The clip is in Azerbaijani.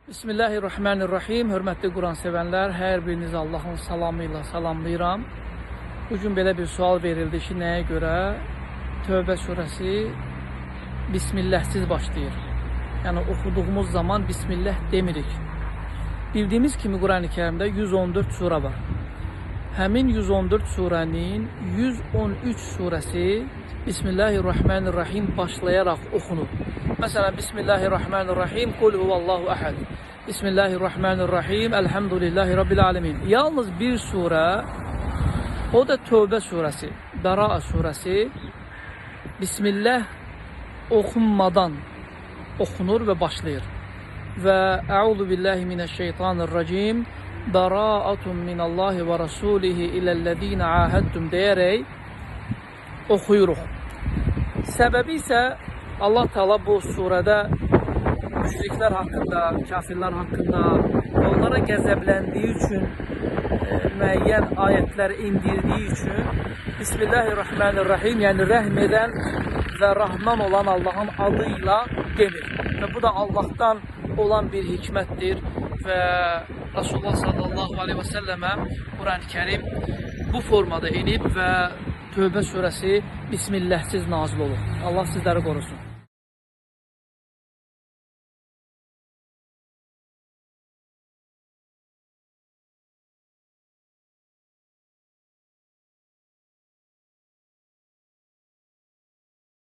Bismillahirrahmanirrahim. Hörmətli Quran sevənlər, hər biriniz Allahın salamı ilə salamlayıram. Bugün belə bir sual verildi ki, nəyə görə Tövbə surəsi Bismillahsiz başlayır? Yəni oxuduğumuz zaman Bismillah demirik. Bildiyimiz kimi Quran-ı Kərimdə 114 surə var. Həmin 114 surənin 113 surəsi Bismillahirrahmanirrahim başlayaraq oxunur. Məsələn, Bismillahirrahmanirrahim, Qul huvallahu əhəd. Bismillahirrahmanirrahim, Elhamdülillahi Rabbil alemin. Yalnız bir surə, o da Tövbə surəsi, Bəraə surəsi, Bismillah oxunmadan oxunur və başlayır. Və Əuzu billahi minəşşeytanirracim, Bəraətun minallahi və rasulihi iləllezine ahəddüm deyərək oxuyuruq. Səbəbi isə Allah Teala bu surədə müşriklər haqqında, kafirlər haqqında, onlara qəzəbləndiyi üçün müəyyən ayətlər indirdiyi üçün Bismillahirrahmanirrahim, yəni rəhm edən və Rahman olan Allahın adıyla demir. Və bu da Allahdan olan bir hikmətdir və Rasulullah sallallahu aleyhi və səlləmə Quran-ı Kərim bu formada inib və Tövbə surəsi Bismillahsiz nazil olur. Allah sizləri qorusun.